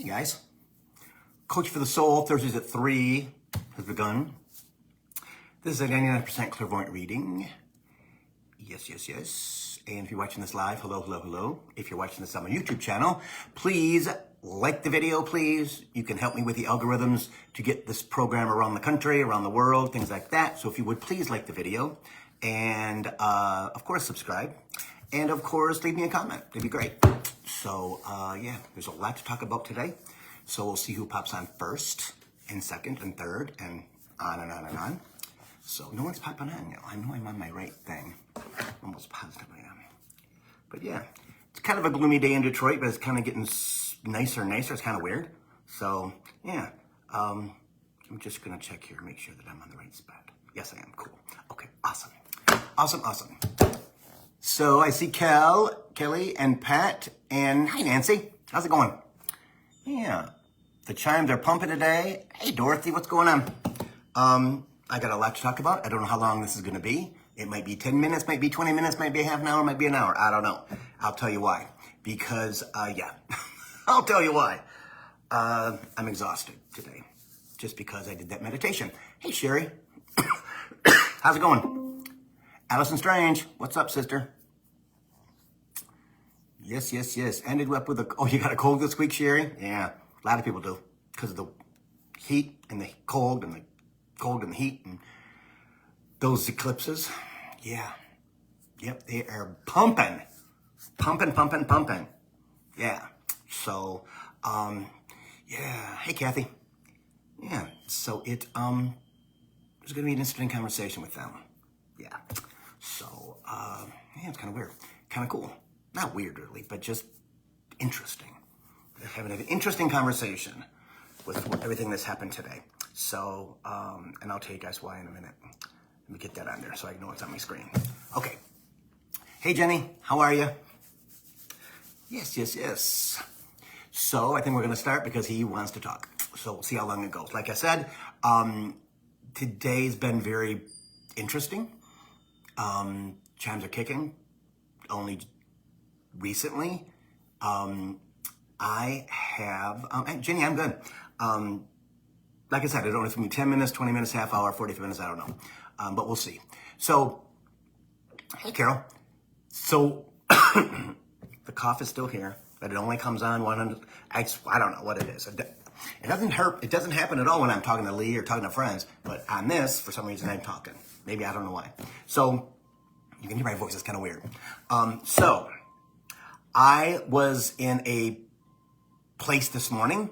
Hey guys, Coach for the Soul, Thursdays at 3 has begun. This is a 99% clairvoyant reading. Yes. And if you're watching this live, hello. If you're watching this on my YouTube channel, please like the video, please. You can help me with the algorithms to get this program around the country, around the world, things like that. So if you would please like the video and of course subscribe. And of course, leave me a comment. It'd be great. So yeah, there's a lot to talk about today. So we'll see who pops on first and second and third and on and on and on. So no one's popping on yet. I know I'm on my right thing. Almost positive I am. But yeah, it's kind of a gloomy day in Detroit, but it's kind of getting nicer and nicer. It's kind of weird. So yeah, I'm just going to check here, make sure that I'm on the right spot. Yes, I am. Cool. Okay, awesome. So I see Kelly, and Pat, and hi, Nancy. How's it going? Yeah, the chimes are pumping today. Hey, Dorothy, what's going on? I got a lot to talk about. I don't know how long this is going to be. It might be 10 minutes, might be 20 minutes, might be a half an hour, might be an hour. I don't know. I'll tell you why. Because, yeah, I'll tell you why. I'm exhausted today just because I did that meditation. Hey, Sherry. How's it going? Allison Strange, what's up, sister? Yes. Ended up with oh, you got a cold this week, Sherry? Yeah, a lot of people do because of the heat and the cold and the heat and those eclipses. Yeah. Yep, they are pumping. Yeah. So, yeah. Hey, Kathy. Yeah. So there's going to be an interesting conversation with them. Yeah. So, yeah, it's kind of weird. Kind of cool. Not weird, really, but just interesting. They're having an interesting conversation with everything that's happened today. So, and I'll tell you guys why in a minute. Let me get that on there so I know it's on my screen. Okay. Hey, Jenny, how are you? Yes. So I think we're going to start because he wants to talk. So we'll see how long it goes. Like I said, today's been very interesting. Chimes are kicking. Only recently, I have, Jenny, I'm good. Like I said, I don't know if it's going to be 10 minutes, 20 minutes, half hour, 45 minutes, I don't know. But we'll see. So, hey, Carol. So, the cough is still here, but it only comes on I don't know what it is. It doesn't hurt. It doesn't happen at all when I'm talking to Lee or talking to friends, but on this, for some reason, I'm talking. Maybe I don't know why. So, you can hear my voice. It's kind of weird. So, I was in a place this morning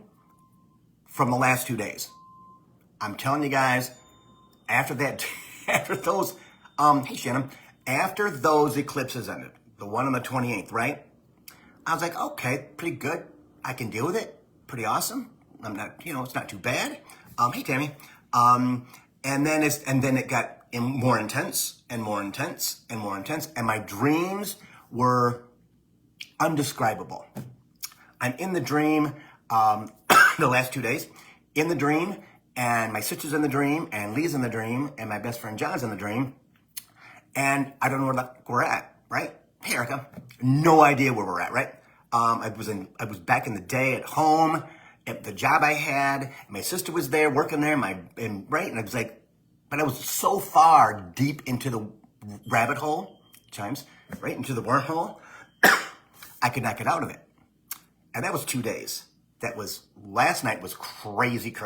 from the last 2 days. I'm telling you guys, after those, hey Shannon, after those eclipses ended, the one on the 28th, right? I was like, okay, pretty good. I can deal with it. Pretty awesome. I'm not, it's not too bad. Hey Tammy. And then it got more intense and more intense and more intense. And my dreams were undescribable. I'm in the dream, the last 2 days, in the dream, and my sister's in the dream, and Lee's in the dream, and my best friend John's in the dream, and I don't know where we're at, right? Hey, Erica, no idea where we're at, right? I was back in the day at home, at the job I had. My sister was there, working there, and I was like, but I was so far deep into the rabbit hole, chimes, right into the wormhole, I could not get out of it. And that was 2 days. Last night was crazy,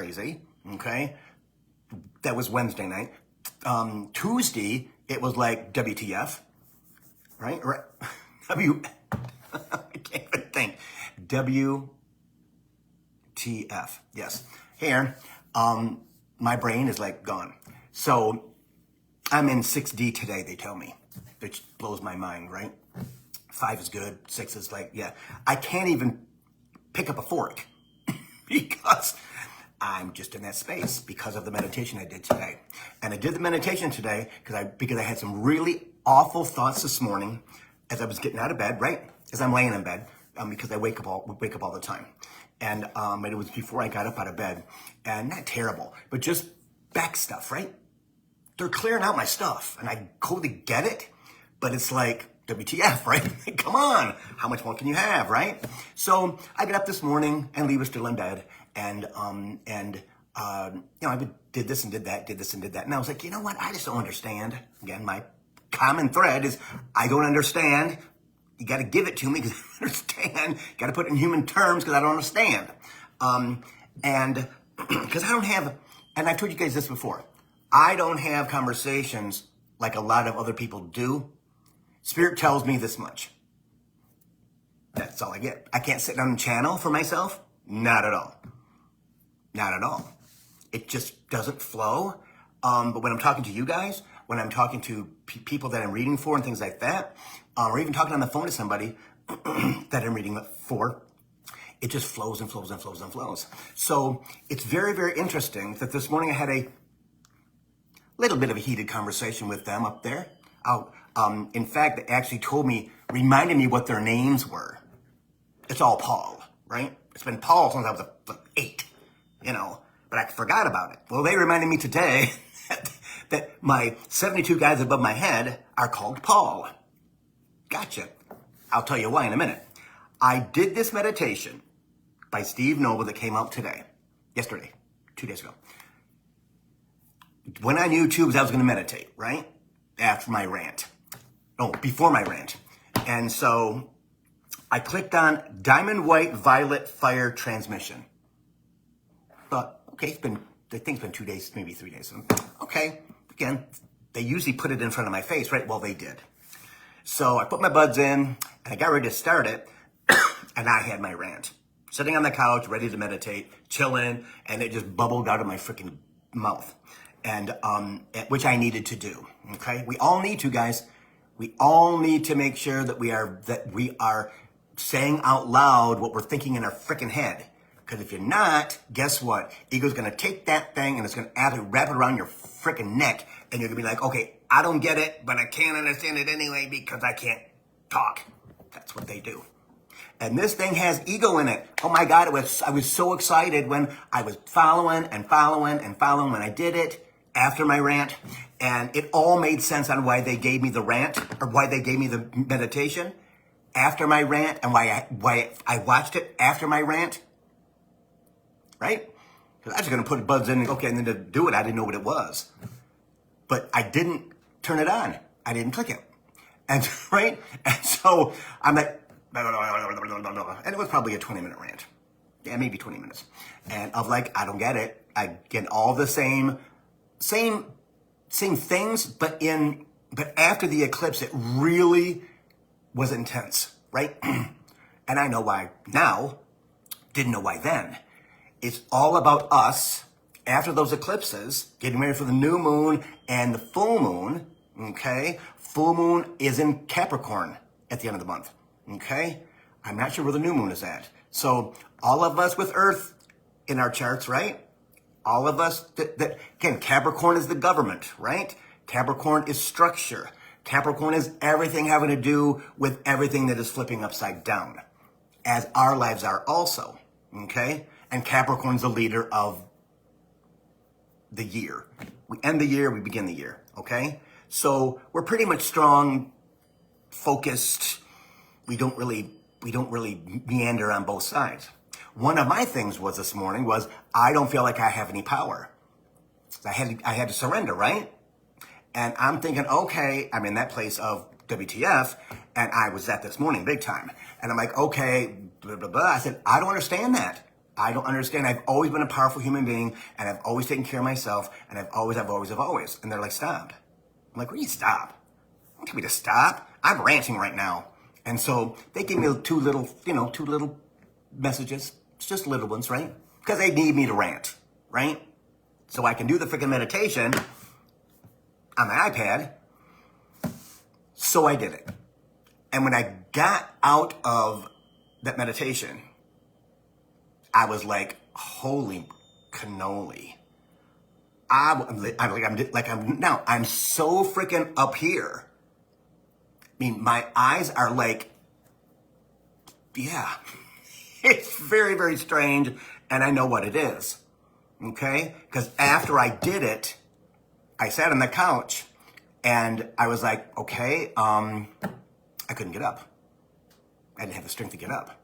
okay? That was Wednesday night. Tuesday, it was like WTF, right? I can't even think. WTF, yes. Hey, Aaron, my brain is like gone. So I'm in 6D today, they tell me, which blows my mind, right? 5 is good, 6 is like, yeah. I can't even pick up a fork because I'm just in that space because of the meditation I did today. And I did the meditation today because I had some really awful thoughts this morning as I was getting out of bed, right? As I'm laying in bed, because I wake up all the time. And it was before I got up out of bed. And not terrible, but just back stuff, right? They're clearing out my stuff and I totally get it, but it's like WTF, right? Come on, how much more can you have, right? So I get up this morning and Lee was still in bed, and I did this and did that, and I was like, you know what? I just don't understand. Again, my common thread is I don't understand. You got to give it to me because I don't understand. You got to put it in human terms because I don't understand. And because I don't have, and I've told you guys this before, I don't have conversations like a lot of other people do. Spirit tells me this much. That's all I get. I can't sit down and channel for myself. Not at all. Not at all. It just doesn't flow. But when I'm talking to you guys, when I'm talking to people that I'm reading for and things like that, or even talking on the phone to somebody that I'm reading for, it just flows and flows and flows and flows. So it's very, very interesting that this morning I had a little bit of a heated conversation with them up there. In fact, they actually reminded me what their names were. It's all Paul, right? It's been Paul since I was 8, but I forgot about it. Well, they reminded me today that my 72 guys above my head are called Paul. Gotcha. I'll tell you why in a minute. I did this meditation by Steve Noble that came out yesterday, 2 days ago. Went on YouTube, I was going to meditate, right? After my rant. Before my rant. And so I clicked on Diamond White Violet Fire Transmission. Thought, okay, I think it's been 2 days, maybe 3 days. Okay, again, they usually put it in front of my face, right? Well, they did. So I put my buds in, and I got ready to start it, and I had my rant. Sitting on the couch, ready to meditate, chilling, and it just bubbled out of my freaking mouth. And which I needed to do. Okay, we all need to, guys. We all need to make sure that we are saying out loud what we're thinking in our freaking head. Because if you're not, guess what? Ego's gonna take that thing and it's gonna wrap it around your freaking neck, and you're gonna be like, okay, I don't get it, but I can't understand it anyway because I can't talk. That's what they do. And this thing has ego in it. Oh my God, I was so excited when I was following when I did it after my rant. And it all made sense on why they gave me the rant, or why they gave me the meditation after my rant, and why I watched it after my rant. Right? Because I was going to put buds in, and then to do it, I didn't know what it was. But I didn't turn it on. I didn't click it. And right? And so I'm like, and it was probably a 20-minute rant. Yeah, maybe 20 minutes. And of like, I don't get it. I get all the same things, but after the eclipse, it really was intense, right? And I know why now, didn't know why then. It's all about us after those eclipses, getting ready for the new moon and the full moon, okay? Full moon is in Capricorn at the end of the month. Okay? I'm not sure where the new moon is at. So all of us with Earth in our charts, right? All of us again, Capricorn is the government, right? Capricorn is structure. Capricorn is everything having to do with everything that is flipping upside down, as our lives are also, okay? And Capricorn's the leader of the year. We end the year, we begin the year, okay? So we're pretty much strong, focused. We don't really meander on both sides. One of my things was this morning was I don't feel like I have any power. I had to surrender, right? And I'm thinking, okay, I'm in that place of WTF, and I was at this morning big time. And I'm like, okay, blah, blah, blah. I said, I don't understand that. I don't understand. I've always been a powerful human being, and I've always taken care of myself, and I've always. And they're like, stop. I'm like, what do you stop? Don't tell me to stop. I'm ranting right now. And so they gave me two little messages. It's just little ones, right? Because they need me to rant, right? So I can do the freaking meditation on my iPad. So I did it. And when I got out of that meditation, I was like, holy cannoli. I'm so freaking up here. I mean, my eyes are like, yeah, it's very, very strange. And I know what it is. Okay? Because after I did it, I sat on the couch and I was like, okay, I couldn't get up. I didn't have the strength to get up.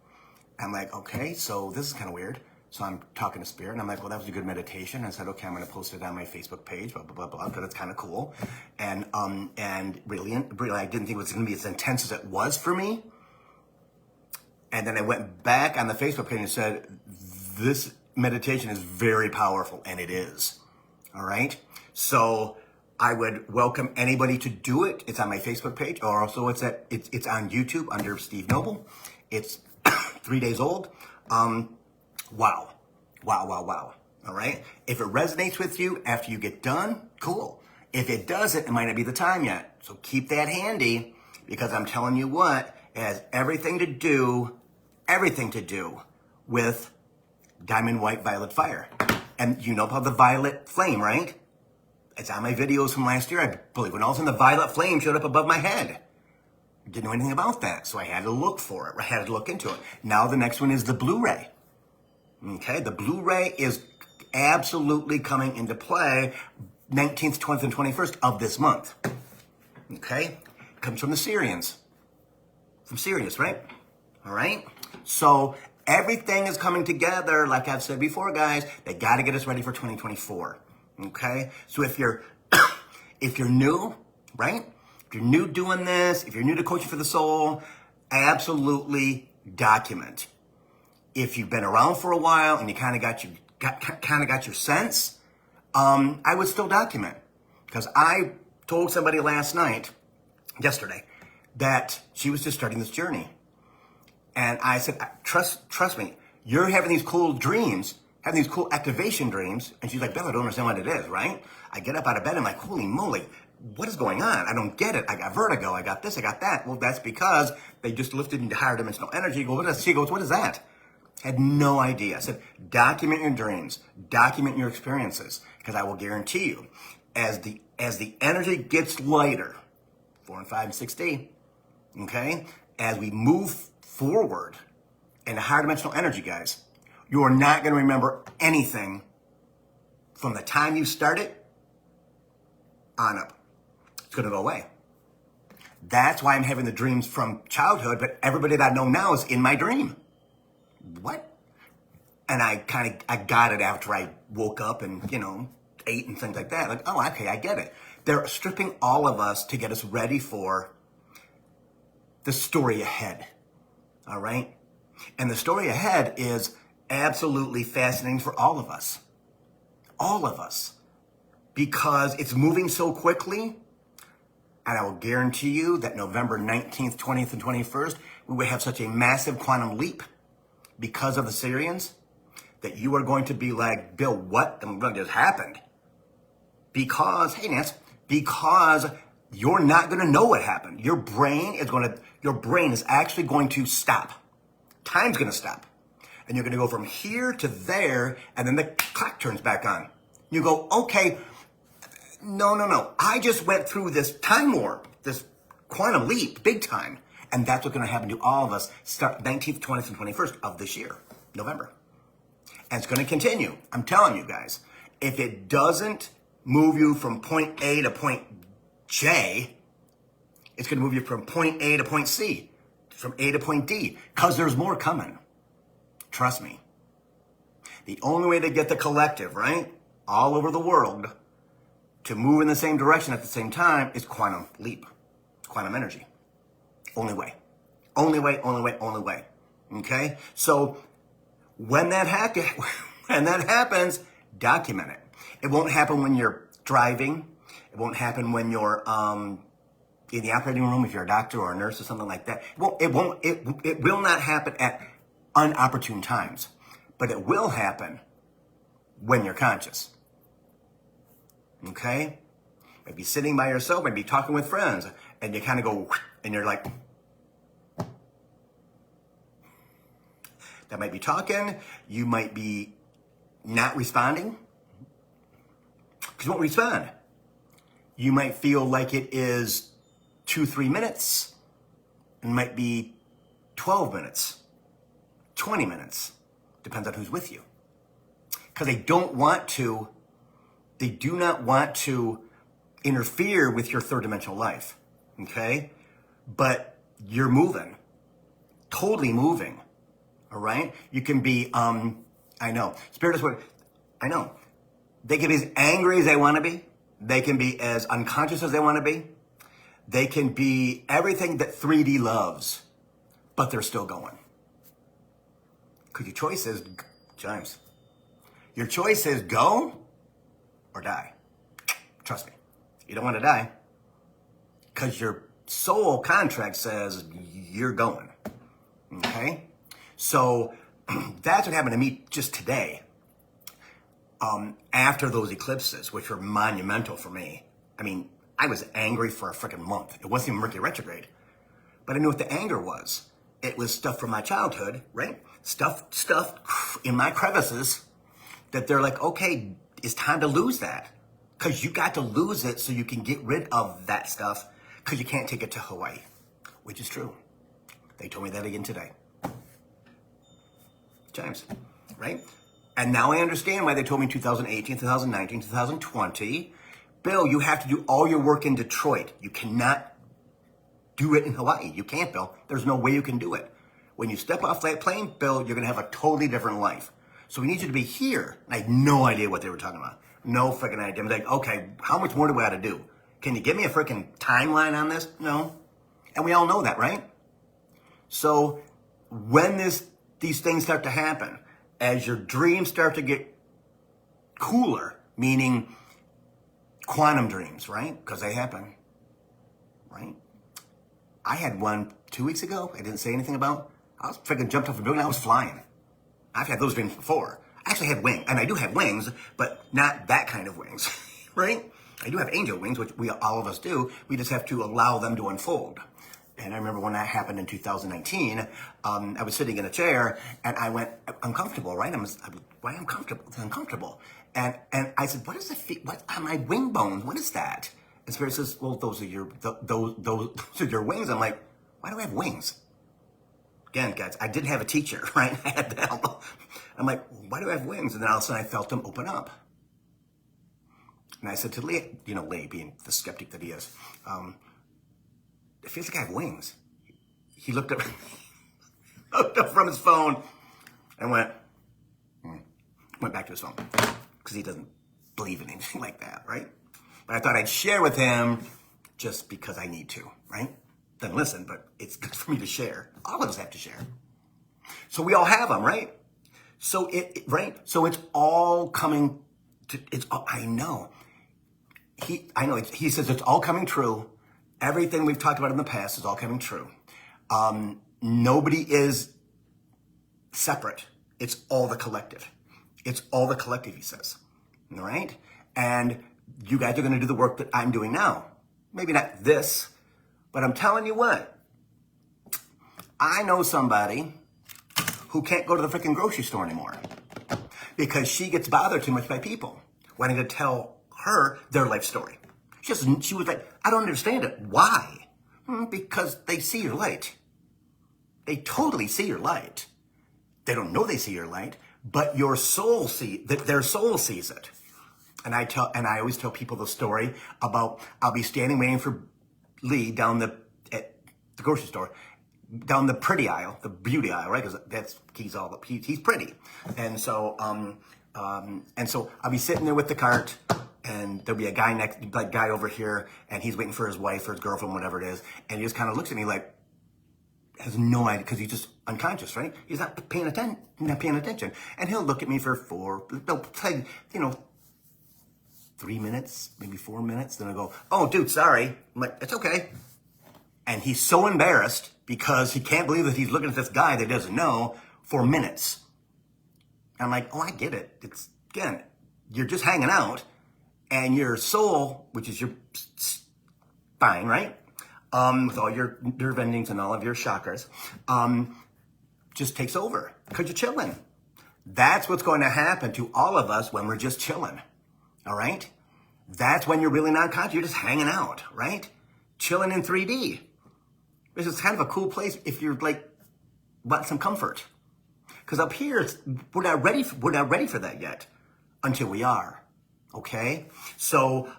I'm like, okay, so this is kind of weird. So I'm talking to Spirit, and I'm like, well, that was a good meditation. I said, okay, I'm going to post it on my Facebook page, blah, blah, blah, blah, because it's kind of cool. And really, I didn't think it was going to be as intense as it was for me. And then I went back on the Facebook page and said, this meditation is very powerful, and it is. All right? So I would welcome anybody to do it. It's on my Facebook page, or also it's on YouTube under Steve Noble. It's 3 days old. Wow. All right? If it resonates with you after you get done, cool. If it doesn't, it might not be the time yet. So keep that handy, because I'm telling you what, it has everything to do with diamond white violet fire. And you know about the violet flame, right? It's on my videos from last year, I believe, when all of a sudden the violet flame showed up above my head. I didn't know anything about that, so I had to look for it. I had to look into it. Now the next one is the Blu-ray. Okay, the Blu-ray is absolutely coming into play 19th, 20th, and 21st of this month. Okay, comes from the Syrians. From Sirius, right? All right, so everything is coming together, like I've said before, guys. They got to get us ready for 2024. Okay, so if you're new, right? If you're new doing this, if you're new to Coaching for the Soul, absolutely document. If you've been around for a while and you kind of got your sense, I would still document, because I told somebody yesterday, that she was just starting this journey, and I said, trust me, you're having these cool dreams, having these cool activation dreams, and she's like, Bill, I don't understand what it is, right? I get up out of bed and I'm like, holy moly, what is going on? I don't get it. I got vertigo. I got this. I got that. Well, that's because they just lifted into higher dimensional energy. She goes, what is that? Had no idea. I said, document your dreams, document your experiences, because I will guarantee you, as the energy gets lighter, 4 and 5 and 6D, okay, as we move forward in higher dimensional energy, guys, you are not going to remember anything from the time you started on up. It's going to go away. That's why I'm having the dreams from childhood, but everybody that I know now is in my dream. What? And I got it after I woke up and, ate and things like that. Like, oh, okay, I get it. They're stripping all of us to get us ready for the story ahead. All right? And the story ahead is absolutely fascinating for all of us. All of us. Because it's moving so quickly. And I will guarantee you that November 19th, 20th, and 21st, we will have such a massive quantum leap because of the Syrians, that you are going to be like, Bill, what just happened? Because, hey, Nance, because you're not going to know what happened. Your brain is actually going to stop. Time's going to stop. And you're going to go from here to there, and then the clock turns back on. You go, okay, no. I just went through this time warp, this quantum leap, big time. And that's what's going to happen to all of us start 19th, 20th, and 21st of this year, November. And it's going to continue. I'm telling you guys, if it doesn't move you from point A to point J, it's going to move you from point A to point C, from A to point D, because there's more coming. Trust me. The only way to get the collective, right, all over the world, to move in the same direction at the same time is quantum leap, quantum energy. Only way. Okay? So when that happens, document it. It won't happen when you're driving. It won't happen when you're in the operating room, if you're a doctor or a nurse or something like that. It will not happen at unopportune times. But it will happen when you're conscious. Okay? Maybe sitting by yourself, maybe talking with friends, and you kind of go, and you're like, that might be talking, you might be not responding, because you won't respond. You might feel like it is 2-3 minutes, and might be 12 minutes, 20 minutes, depends on who's with you. Because they do not want to interfere with your third dimensional life, okay? But you're moving, totally moving. All right? You can be, I know, Spirit is what, I know. They can be as angry as they want to be. They can be as unconscious as they want to be. They can be everything that 3D loves, but they're still going. Because your choice is, James, your choice is go or die. Trust me, you don't want to die because your soul contract says you're going. Okay? So that's what happened to me just today. After those eclipses, which were monumental for me. I mean, I was angry for a freaking month. It wasn't even Mercury retrograde. But I knew what the anger was. It was stuff from my childhood, right? Stuff in my crevices that they're like, okay, it's time to lose that. Because you got to lose it so you can get rid of that stuff because you can't take it to Hawaii, which is true. They told me that again today. James, right? And now I understand why they told me in 2018, 2019, 2020, Bill, you have to do all your work in Detroit. You cannot do it in Hawaii. You can't, Bill. There's no way you can do it. When you step off that plane, Bill, you're going to have a totally different life. So we need you to be here. And I had no idea what they were talking about. No freaking idea. I'm like, okay, how much more do we have to do? Can you give me a freaking timeline on this? No. And we all know that, right? So when these things start to happen, as your dreams start to get cooler, meaning quantum dreams, right? Because they happen, right? I had one 2 weeks ago I didn't say anything about. I was freaking jumped off a building. I was flying. I've had those dreams before. I actually had wings, and I do have wings, but not that kind of wings, right? I do have angel wings, which all of us do. We just have to allow them to unfold. And I remember when that happened in 2019, I was sitting in a chair and I went, uncomfortable, right? Why uncomfortable? It's uncomfortable. And I said, what is what are my wing bones? What is that? And Spirit says, well, those are your wings. I'm like, why do I have wings? Again, guys, I didn't have a teacher, right? I had them. I'm like, why do I have wings? And then all of a sudden I felt them open up. And I said to Lee, Lee being the skeptic that he is, it feels like I have wings. He looked up, from his phone and went back to his phone because he doesn't believe in anything like that, right? But I thought I'd share with him just because I need to, right? Doesn't listen, but it's good for me to share. All of us have to share. So we all have them, right? So So it's all coming to, I know. He says it's all coming true. Everything we've talked about in the past is all coming true. Nobody is separate. It's all the collective. It's all the collective, he says. All right? And you guys are going to do the work that I'm doing now. Maybe not this, but I'm telling you what. I know somebody who can't go to the freaking grocery store anymore because she gets bothered too much by people wanting to tell her their life story. She was like, I don't understand it. Why? Because they see your light. They totally see your light. They don't know they see your light, but their soul sees it. And I always tell people the story about I'll be standing waiting for Lee at the grocery store, down the pretty aisle, the beauty aisle, right? Because he's pretty, and so I'll be sitting there with the cart. And there'll be a guy over here, and he's waiting for his wife or his girlfriend, whatever it is. And he just kind of looks at me like, has no idea, because he's just unconscious, right? He's not paying attention. And he'll look at me for they'll play, 3 minutes, maybe 4 minutes. Then I'll go, oh, dude, sorry. I'm like, it's okay. And he's so embarrassed because he can't believe that he's looking at this guy that he doesn't know for minutes. And I'm like, oh, I get it. It's, again, you're just hanging out. And your soul, which is your spine, right? With all your nerve endings and all of your chakras, just takes over because you're chilling. That's what's going to happen to all of us when we're just chilling, all right? That's when you're really not conscious. You're just hanging out, right? Chilling in 3D. This is kind of a cool place if you're want some comfort. Because up here, we're not ready for that yet until we are. Okay, so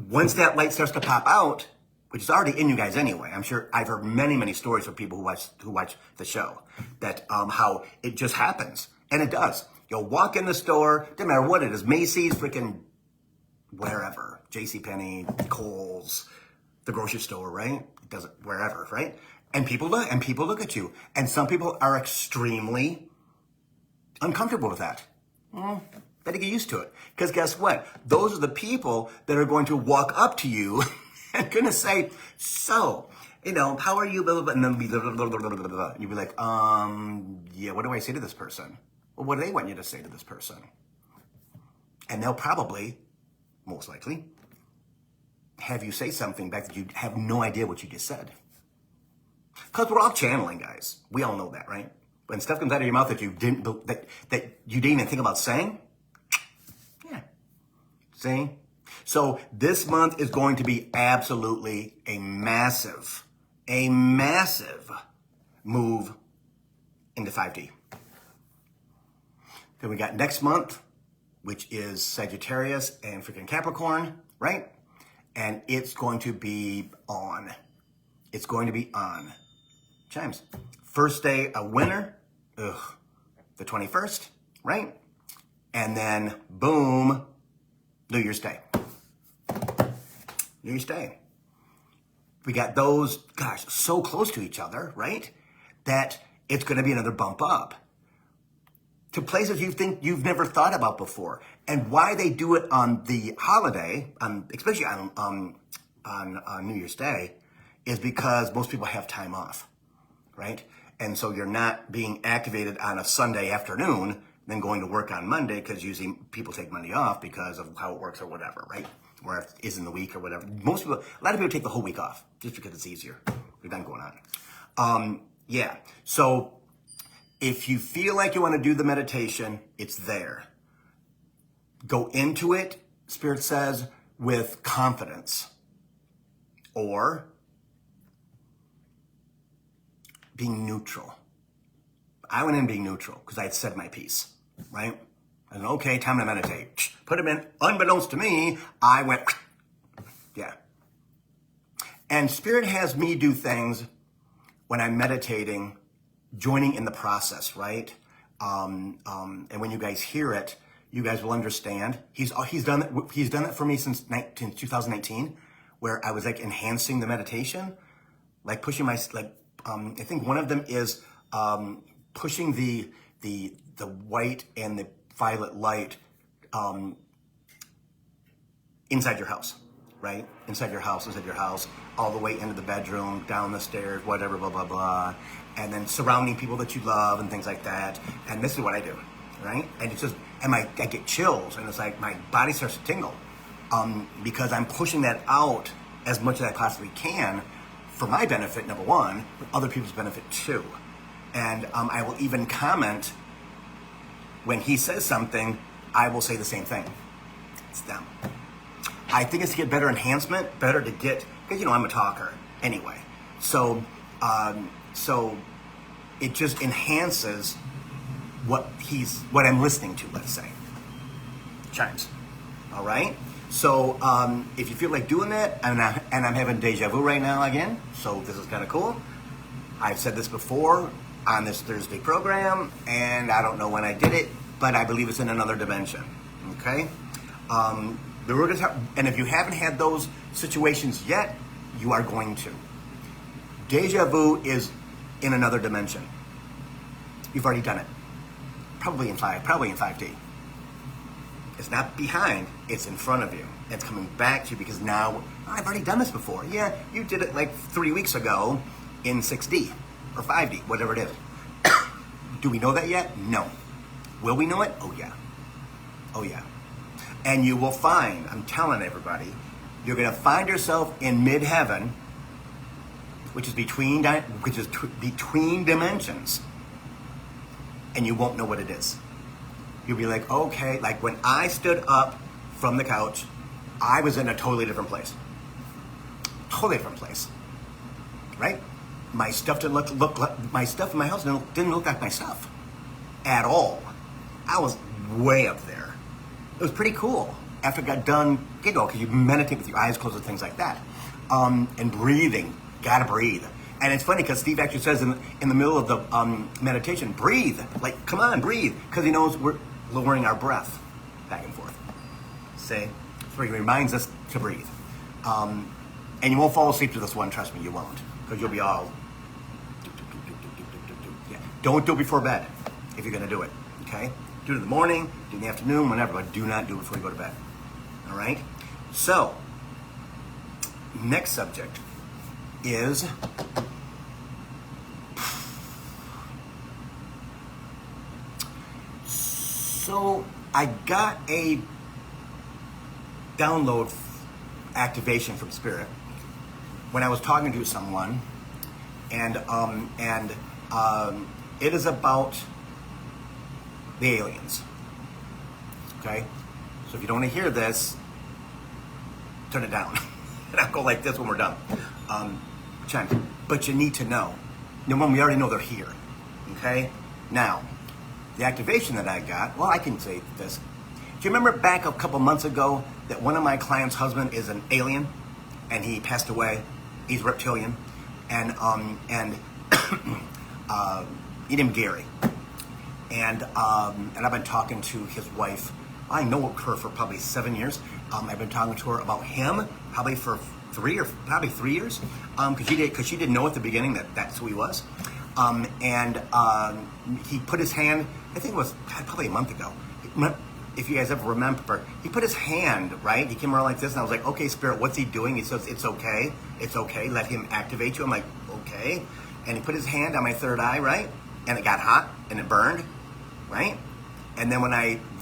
once that light starts to pop out, which is already in you guys anyway. I'm sure I've heard many, many stories from people who watch the show that how it just happens, and it does. You'll walk in the store, doesn't matter what it is, Macy's, freaking wherever, JCPenney, Kohl's, the grocery store, right? It doesn't wherever, right? And people look at you, and some people are extremely uncomfortable with that. Well, better get used to it, because guess what? Those are the people that are going to walk up to you and going to say, so, how are you, blah, blah, blah, and then be blah, blah, blah, blah, blah, blah. And you'll be like, yeah, what do I say to this person? Well, what do they want you to say to this person? And they'll probably, most likely, have you say something back that you have no idea what you just said. Because we're all channeling, guys. We all know that, right? When stuff comes out of your mouth that you didn't even think about saying, yeah. See? So this month is going to be absolutely a massive move into 5D. Then we got next month, which is Sagittarius and freaking Capricorn, right? And it's going to be on. It's going to be on. Chimes. First day of winter, the 21st, right? And then, boom, New Year's Day. New Year's Day. We got those, gosh, so close to each other, right? That it's going to be another bump up to places you think you've never thought about before. And why they do it on the holiday, especially on New Year's Day, is because most people have time off, right? And so you're not being activated on a Sunday afternoon, then going to work on Monday, because usually people take Monday off because of how it works or whatever, right? Where it is in the week or whatever. A lot of people take the whole week off just because it's easier. We've done going on. Yeah. So if you feel like you want to do the meditation, it's there. Go into it, Spirit says, with confidence. Or being neutral. I went in being neutral because I had said my piece, right? I said, okay, time to meditate. Put them in. Unbeknownst to me, I went, yeah. And Spirit has me do things when I'm meditating, joining in the process, right? And when you guys hear it, you guys will understand. He's done it for me since 2019, where I was like enhancing the meditation, like pushing my I think one of them is pushing the white and the violet light inside your house, right? Inside your house, all the way into the bedroom, down the stairs, whatever, blah, blah, blah. And then surrounding people that you love and things like that. And this is what I do, right? And it's just, I get chills, and it's like my body starts to tingle because I'm pushing that out as much as I possibly can for my benefit, number one, but other people's benefit too. And I will even comment when he says something, I will say the same thing. It's them. I think it's to get better enhancement, better to get, because I'm a talker anyway. So it just enhances what I'm listening to, let's say. Chimes. All right? So if you feel like doing that, and I'm having deja vu right now again, so this is kind of cool. I've said this before on this Thursday program, and I don't know when I did it, but I believe it's in another dimension, okay? And if you haven't had those situations yet, you are going to. Deja vu is in another dimension. You've already done it. Probably in 5D. It's not behind, it's in front of you. It's coming back to you because now, I've already done this before. Yeah, you did it like 3 weeks ago in 6D or 5D, whatever it is. Do we know that yet? No. Will we know it? Oh yeah. Oh yeah. And you will find, I'm telling everybody, you're going to find yourself in mid-heaven, which is between dimensions, and you won't know what it is. You'll be like, okay, like when I stood up from the couch, I was in a totally different place. Totally different place, right? My stuff didn't look like, my stuff in my house didn't look like my stuff at all. I was way up there. It was pretty cool after I got done, because you meditate with your eyes closed and things like that. And breathing, gotta breathe. And it's funny because Steve actually says in the middle of the meditation, breathe. Like, come on, breathe. Because he knows we're lowering our breath back and forth. See? So he reminds us to breathe. And you won't fall asleep to this one, trust me, you won't. Because you'll be all... Yeah. Don't do it before bed if you're going to do it, okay? Do it in the morning, do it in the afternoon, whenever, but do not do it before you go to bed. All right? So, next subject is... So, I got a download activation from Spirit when I was talking to someone, and it is about the aliens. Okay, so if you don't want to hear this, turn it down, and I'll go like this when we're done. But you need to know. Number one, we already know they're here. Okay, now the activation that I got. Well, I can say this. Do you remember back a couple months ago that one of my clients' husband is an alien, and he passed away? He's reptilian, and he named Gary, and I've been talking to his wife. I know her for probably 7 years. I've been talking to her about him probably for 3 years, because she didn't know at the beginning that that's who he was, he put his hand. I think it was probably a month ago. If you guys ever remember, he put his hand, right? He came around like this, and I was like, okay, Spirit, what's he doing? He says, it's okay, let him activate you. I'm like, okay. And he put his hand on my third eye, right? And it got hot, and it burned, right? And then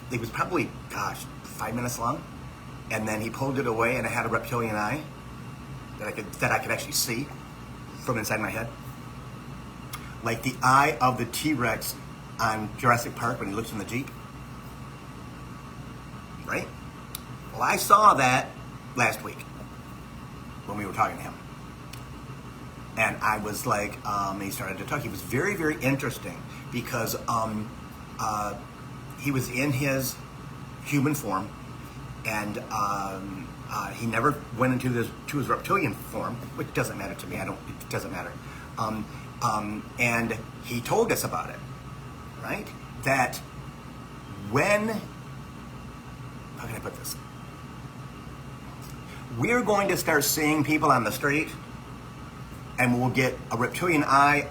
it was probably, 5 minutes long, and then he pulled it away, and I had a reptilian eye that I could actually see from inside my head. Like the eye of the T-Rex on Jurassic Park when he looks in the Jeep. Right? Well, I saw that last week when we were talking to him. And I was like, he started to talk. He was very, very interesting because he was in his human form, and he never went into his reptilian form, which doesn't matter to me. It doesn't matter. And he told us about it, right? That when, how can I put this? We're going to start seeing people on the street, and we'll get a reptilian eye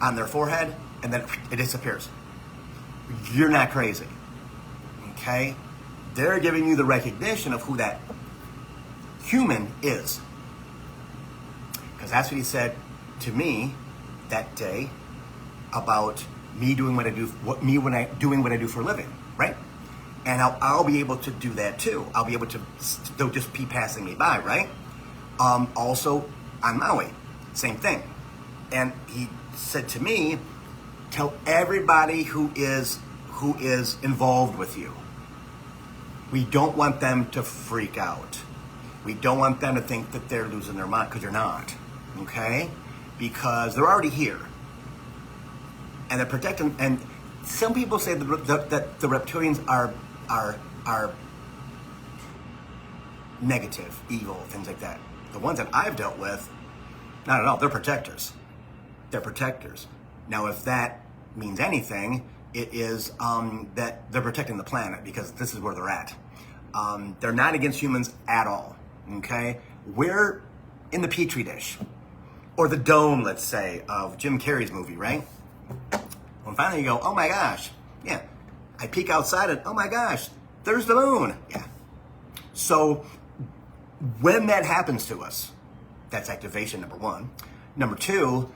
on their forehead, and then it disappears. You're not crazy, okay? They're giving you the recognition of who that human is, because that's what he said to me that day about me doing what I do, doing what I do for a living, right? And I'll be able to do that too. I'll be able to, they'll just be passing me by, right? Also on Maui, same thing. And he said to me, tell everybody who is involved with you, we don't want them to freak out. We don't want them to think that they're losing their mind, because they're not, okay? Because they're already here, and they're protecting. And some people say that the reptilians are negative, evil, things like that. The ones that I've dealt with, not at all. They're protectors. They're protectors. Now, if that means anything, it is that they're protecting the planet, because this is where they're at. They're not against humans at all. Okay, we're in the petri dish, or the dome, let's say, of Jim Carrey's movie, right? When finally you go, oh my gosh, yeah. I peek outside and, oh my gosh, there's the moon. Yeah. So when that happens to us, that's activation, number one. Number two,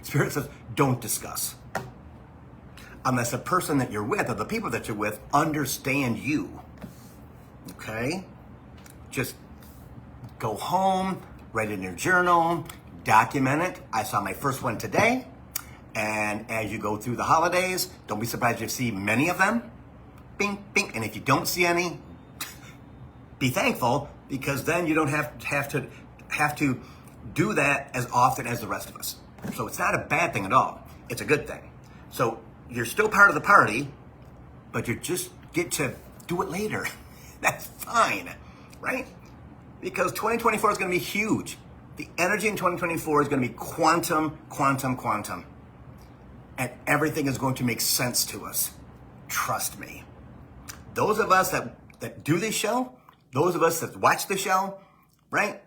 Spirit says, don't discuss. Unless the person that you're with, or the people that you're with, understand you. Okay? Just go home, write it in your journal, document it. I saw my first one today. And as you go through the holidays, don't be surprised if you see many of them. Bing, bing. And if you don't see any, be thankful, because then you don't have to do that as often as the rest of us. So it's not a bad thing at all. It's a good thing. So you're still part of the party, but you just get to do it later. That's fine, right? because 2024 is going to be huge. The energy in 2024 is going to be quantum, quantum, quantum. And everything is going to make sense to us. Trust me. Those of us that do this show, those of us that watch the show, right,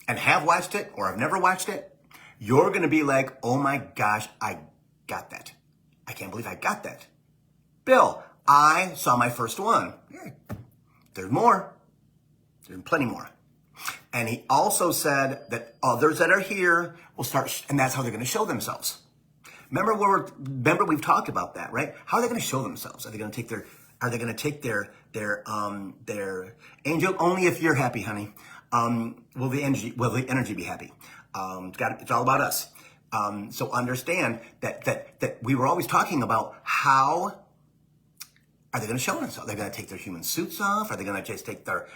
and have watched it or have never watched it, you're going to be like, oh my gosh, I got that. I can't believe I got that. Bill, I saw my first one. Yeah, there's more. There's plenty more. And he also said that others that are here will start, and that's how they're going to show themselves. Remember we've talked about that, right? How are they going to show themselves? Are they going to take their angel? Only if you're happy, honey. Will the energy be happy? It's all about us. So understand that we were always talking about how are they going to show themselves? Are they going to take their human suits off? Are they going to just take their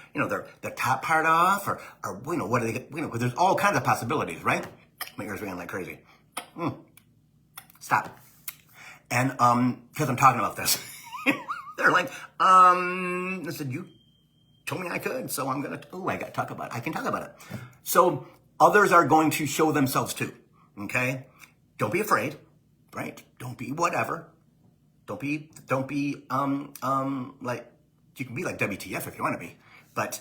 top part off? Or what are they, because there's all kinds of possibilities, right? My ears ringing like crazy. Stop. And, because I'm talking about this. They're like, I said, you told me I could, so I'm going to, I got to talk about it. I can talk about it. So others are going to show themselves too. Okay? Don't be afraid, right? Don't be whatever. Don't be like, you can be like WTF if you want to be, but,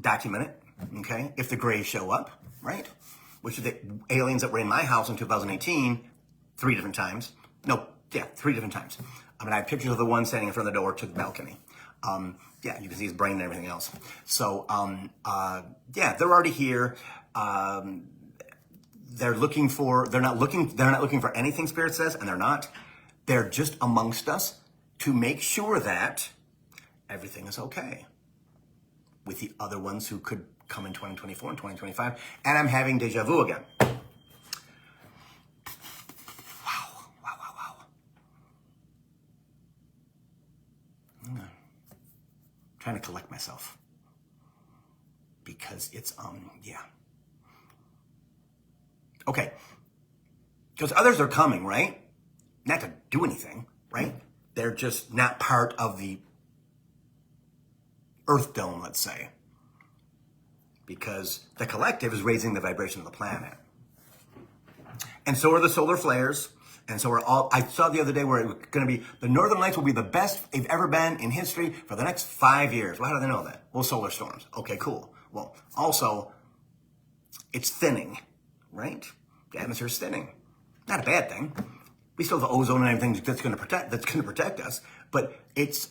document it. Okay? If the Greys show up, right? Which are the aliens that were in my house in 2018, 3 different times. 3 different times. I have pictures of the one standing in front of the door to the balcony. You can see his brain and everything else. So, they're already here. They're not looking for anything, Spirit says, and they're not. They're just amongst us to make sure that everything is okay with the other ones who could come in 2024 and 2025. And I'm having deja vu again. Wow. I'm trying to collect myself because it's, Okay. Because others are coming, right? Not to do anything, right? They're just not part of the Earth Dome, let's say. Because the collective is raising the vibration of the planet. And so are the solar flares. And so I saw the other day where it's going to be, the Northern Lights will be the best they've ever been in history for the next 5 years. Well, how do they know that? Well, solar storms. Okay, cool. Well, also, it's thinning, right? The atmosphere is thinning. Not a bad thing. We still have ozone and everything that's going to protect us, but it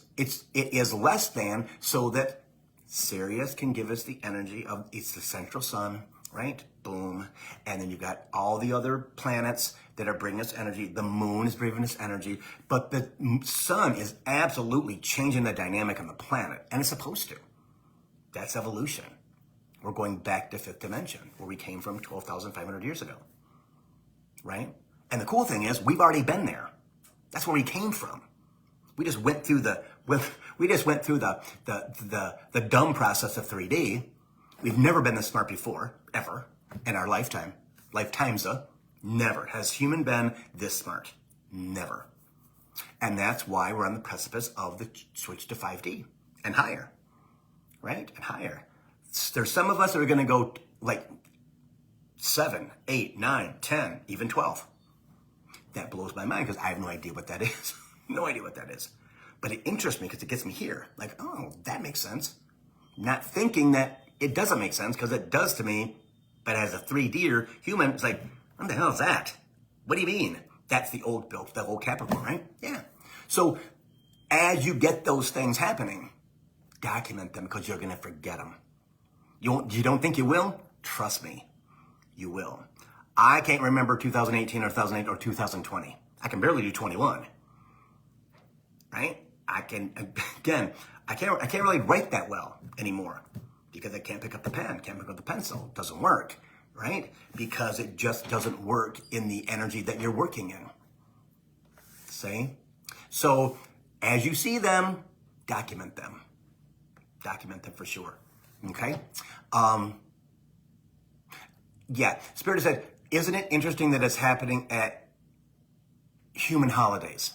is less than, so that Sirius can give us the energy of, it's the central sun, right? Boom. And then you've got all the other planets that are bringing us energy. The moon is bringing us energy, but the sun is absolutely changing the dynamic on the planet, and it's supposed to. That's evolution. We're going back to 5th dimension, where we came from 12,500 years ago, right? And the cool thing is, we've already been there. That's where we came from. We just went through the dumb process of 3D. We've never been this smart before, ever, in our lifetime. Never has human been this smart. Never. And that's why we're on the precipice of the switch to 5D and higher, right? And higher. There's some of us that are going to go like 7, 8, 9, 10, even 12. That blows my mind because I have no idea what that is. No idea what that is. But it interests me because it gets me here. Like, oh, that makes sense. Not thinking that it doesn't make sense, because it does to me, but as a 3D human, it's like, what the hell is that? What do you mean? That's the old Bill, the old Capricorn, right? Yeah. So as you get those things happening, document them, because you're going to forget them. You don't think you will? Trust me, you will. I can't remember 2018 or 2008 or 2020. I can barely do 21. Right? I can't really write that well anymore, because I can't pick up the pen, can't pick up the pencil. It doesn't work, right? Because it just doesn't work in the energy that you're working in. See? So as you see them, document them. Document them for sure. Okay? Spirit said, isn't it interesting that it's happening at human holidays?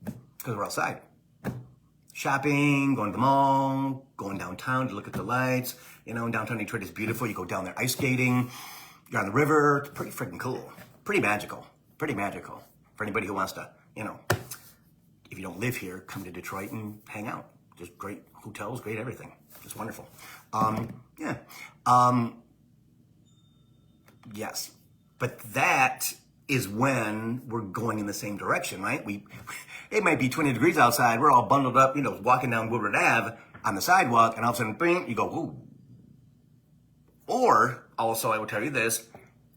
Because we're outside. Shopping, going to the mall, going downtown to look at the lights. You know, downtown Detroit is beautiful. You go down there ice skating. You're on the river. It's pretty freaking cool. Pretty magical. Pretty magical. For anybody who wants to, you know, if you don't live here, come to Detroit and hang out. Just great hotels, great everything. Just wonderful. Yeah. Yes. But that is when we're going in the same direction, right? It might be 20 degrees outside. We're all bundled up, you know, walking down Woodward Ave on the sidewalk, and all of a sudden, bing, you go, ooh. Or, also, I will tell you this,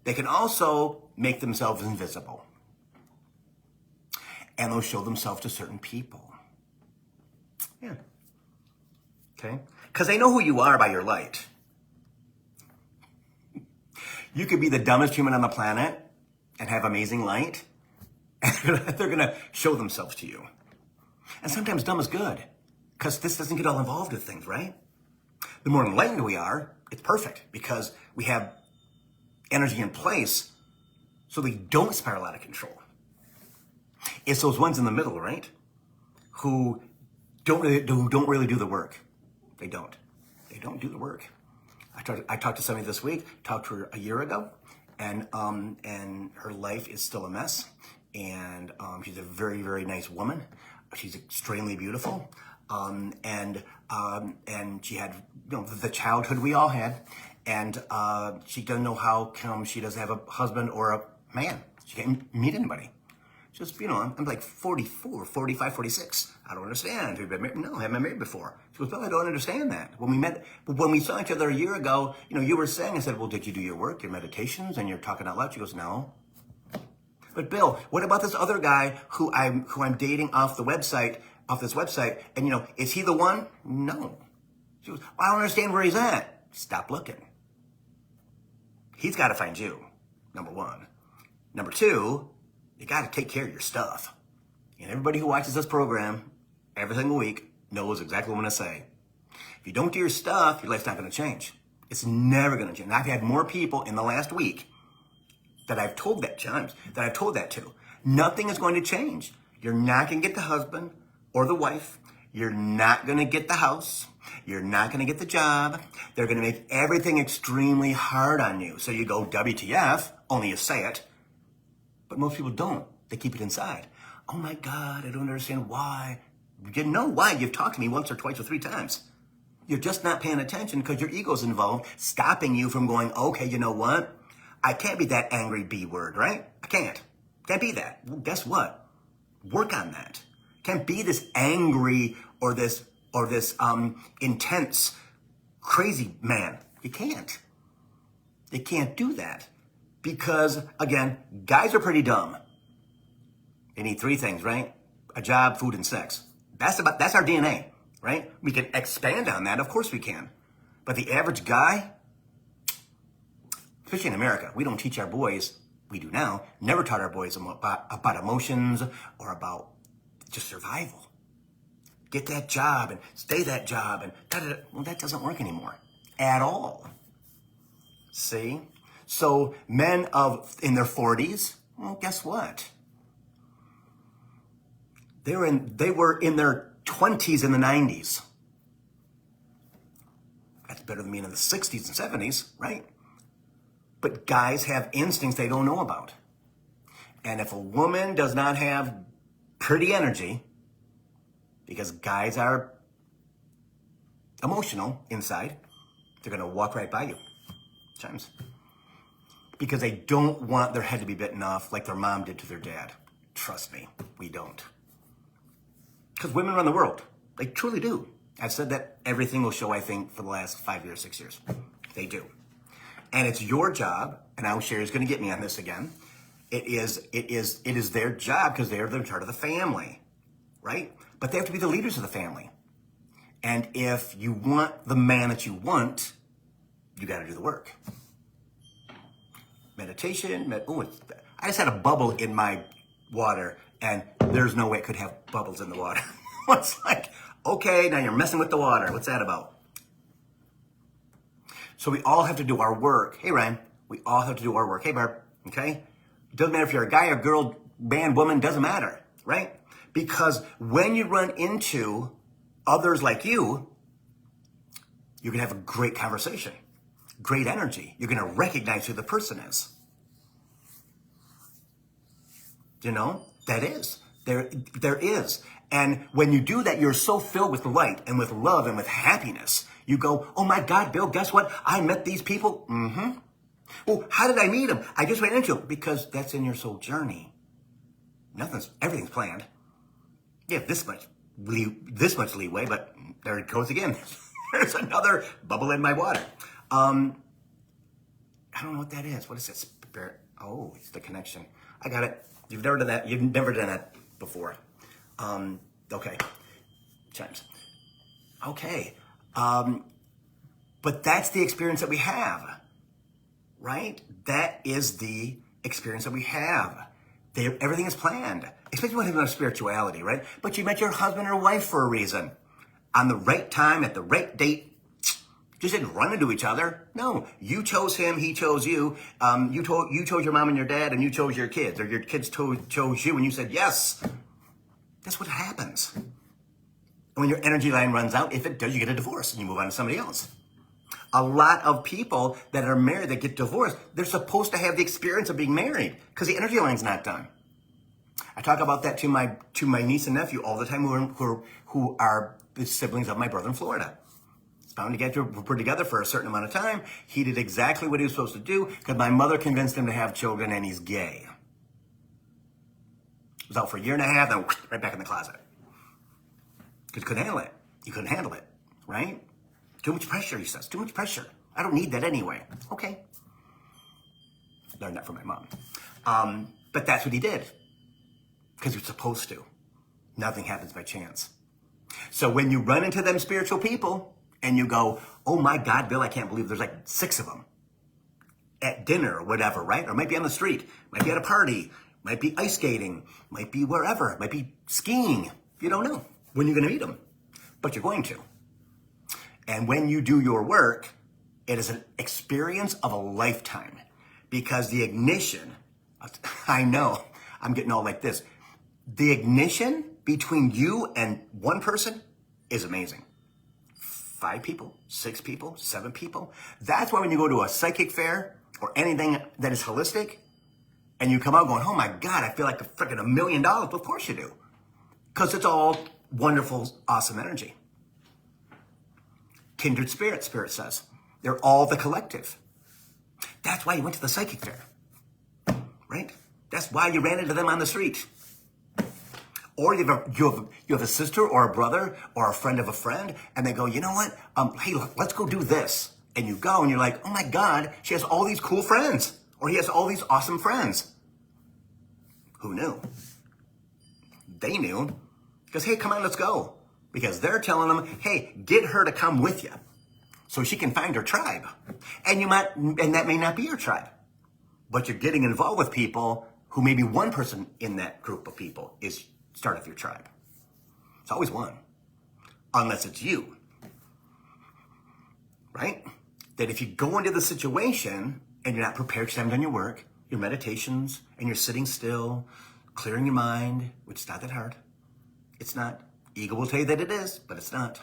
they can also make themselves invisible. And they'll show themselves to certain people. Yeah. Okay? Because they know who you are by your light. You could be the dumbest human on the planet and have amazing light, and they're going to show themselves to you. And sometimes dumb is good, because this doesn't get all involved with things, right? The more enlightened we are, it's perfect, because we have energy in place so they don't spiral out of control. It's those ones in the middle, right? Who don't really do the work. They don't. They don't do the work. I talked to somebody this week, talked to her a year ago, and her life is still a mess. And she's a very, very nice woman. She's extremely beautiful. And she had, you know, the childhood we all had. And she doesn't know how come she doesn't have a husband or a man. She can't meet anybody. Just, you know, I'm like 44, 45, 46. I don't understand. Have you been married? No, I haven't been married before. She goes, well, I don't understand that. When we saw each other a year ago, you know, you were saying, I said, well, did you do your work, your meditations, and you're talking out loud? She goes, no. But Bill, what about this other guy who I'm dating off this website, and, you know, is he the one? No. She goes, well, I don't understand where he's at. Stop looking. He's got to find you, number one. Number two, you got to take care of your stuff. And everybody who watches this program every single week knows exactly what I'm going to say. If you don't do your stuff, your life's not going to change. It's never going to change. And I've had more people in the last week that I've told that to. Nothing is going to change. You're not going to get the husband or the wife. You're not going to get the house. You're not going to get the job. They're going to make everything extremely hard on you. So you go, WTF, only you say it. But most people don't. They keep it inside. Oh my God, I don't understand why. You know why. You've talked to me once or twice or three times. You're just not paying attention because your ego's involved, stopping you from going, okay, you know what? I can't be that angry B word, right? I can't. Can't be that. Well, guess what? Work on that. Can't be this angry or this intense, crazy man. You can't. You can't do that. Because, again, guys are pretty dumb. They need three things, right? A job, food, and sex. That's our DNA, right? We can expand on that. Of course we can. But the average guy, especially in America, we don't teach our boys, we do now, never taught our boys about emotions or about just survival. Get that job and stay that job. And da-da-da. Well, that doesn't work anymore at all. See? So men in their 40s, well, guess what? They were in their 20s in the 90s. That's better than being in the 60s and 70s, right? But guys have instincts they don't know about. And if a woman does not have pretty energy, because guys are emotional inside, they're going to walk right by you. Sometimes. Because they don't want their head to be bitten off like their mom did to their dad. Trust me, we don't. Because women run the world. They truly do. I've said that every single show, I think, for the last 5 years, 6 years. They do. And it's your job, and I know Sherry's going to get me on this again. It is their job because they're in charge of the family, right? But they have to be the leaders of the family. And if you want the man that you want, you got to do the work. Meditation. I just had a bubble in my water, and there's no way it could have bubbles in the water. It's like, okay, now you're messing with the water. What's that about? So we all have to do our work. Hey, Ryan, we all have to do our work. Hey, Barb, okay? It doesn't matter if you're a guy or girl, man, woman, doesn't matter, right? Because when you run into others like you, you're going to have a great conversation, great energy. You're going to recognize who the person is. You know, that is. There is. And when you do that, you're so filled with light and with love and with happiness. You go, oh my God, Bill, guess what? I met these people. Mm-hmm. Well, how did I meet them? I just ran into them. Because that's in your soul journey. Everything's planned. You have this much leeway, but there it goes again. There's another bubble in my water. I don't know what that is. What is that? Spirit? Oh, it's the connection. I got it. You've never done that. You've never done that before. Okay. Chimes. Okay. But that's the experience that we have, right? That is the experience that we have. Everything is planned, especially when it comes to spirituality, right? But you met your husband or wife for a reason. On the right time, at the right date. Just didn't run into each other. No, you chose him, he chose you. You chose your mom and your dad, and you chose your kids, or your kids chose you, and you said yes. That's what happens. And when your energy line runs out, if it does, you get a divorce, and you move on to somebody else. A lot of people that are married that get divorced, they're supposed to have the experience of being married because the energy line's not done. I talk about that to my niece and nephew all the time, who are the siblings of my brother in Florida. Bound to get put together for a certain amount of time. He did exactly what he was supposed to do because my mother convinced him to have children, and he's gay. He was out for a year and a half, then right back in the closet. Because he couldn't handle it. You couldn't handle it, right? Too much pressure, he says. Too much pressure. I don't need that anyway. Okay. Learned that from my mom. But that's what he did. Because he was supposed to. Nothing happens by chance. So when you run into them spiritual people, and you go, oh my God, Bill, I can't believe there's like 6 of them at dinner or whatever, right? Or might be on the street, might be at a party, might be ice skating, might be wherever, might be skiing. You don't know when you're going to meet them, but you're going to. And when you do your work, it is an experience of a lifetime because the ignition, I know, I'm getting all like this. The ignition between you and one person is amazing. 5 people, 6 people, 7 people. That's why when you go to a psychic fair or anything that is holistic and you come out going, oh my God, I feel like freaking $1 million. Of course you do. Because it's all wonderful, awesome energy. Kindred spirit, Spirit says. They're all the collective. That's why you went to the psychic fair, right? That's why you ran into them on the street. Or you have a sister or a brother or a friend of a friend, and they go, you know what? Hey, let's go do this. And you go, and you're like, oh my God, she has all these cool friends, or he has all these awesome friends. Who knew? They knew, because hey, come on, let's go. Because they're telling them, hey, get her to come with you, so she can find her tribe. And that may not be your tribe, but you're getting involved with people who maybe one person in that group of people is start of your tribe. It's always one, unless it's you, right? That if you go into the situation and you're not prepared because you haven't done your work, your meditations, and you're sitting still, clearing your mind, which is not that hard. It's not. Ego will tell you that it is, but it's not.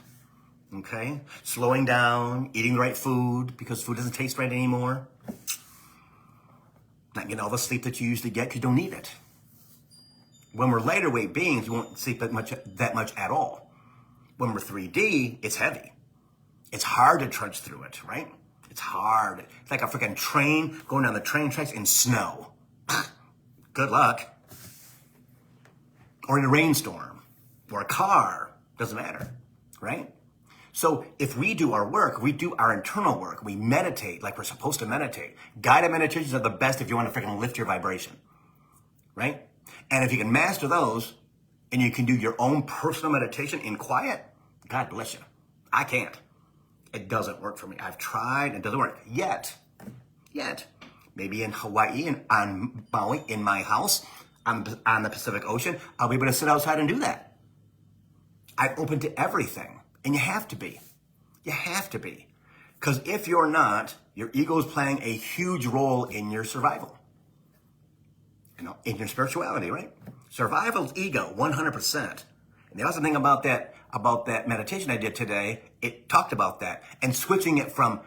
Okay? Slowing down, eating the right food because food doesn't taste right anymore. Not getting all the sleep that you usually get because you don't need it. When we're lighter weight beings, we won't sleep that much at all. When we're 3D, it's heavy. It's hard to trudge through it, right? It's hard. It's like a freaking train going down the train tracks in snow. Good luck. Or in a rainstorm. Or a car. Doesn't matter, right? So if we do our work, we do our internal work, we meditate like we're supposed to meditate. Guided meditations are the best if you want to freaking lift your vibration, right? And if you can master those and you can do your own personal meditation in quiet, God bless you. I can't. It doesn't work for me. I've tried. It doesn't work yet. Maybe in Hawaii and on Maui, in my house, on the Pacific Ocean, I'll be able to sit outside and do that. I'm open to everything. And you have to be. You have to be. Because if you're not, your ego is playing a huge role in your survival. You know, in your spirituality, right? Survival's ego, 100%. And the awesome thing about that about that meditation I did today, it talked about that and switching it from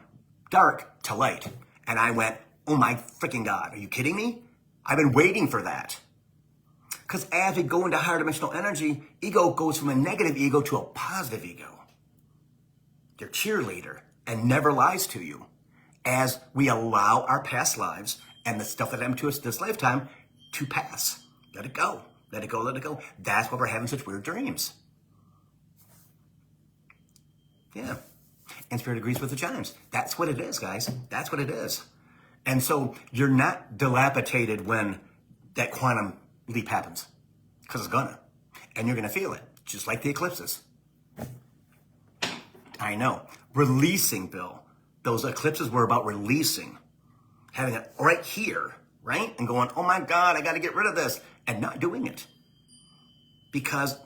dark to light. And I went, oh my freaking God, are you kidding me? I've been waiting for that. Because as we go into higher dimensional energy, ego goes from a negative ego to a positive ego. Your cheerleader, and never lies to you. As we allow our past lives and the stuff that happened to us this lifetime to pass. Let it go. Let it go, let it go. That's why we're having such weird dreams. Yeah. And Spirit agrees with the chimes. That's what it is, guys. That's what it is. And so you're not dilapidated when that quantum leap happens. Because it's gonna. And you're gonna feel it. Just like the eclipses. I know. Releasing, Bill. Those eclipses were about releasing. Having it right here, right? And going, oh my God, I got to get rid of this. And not doing it. Because,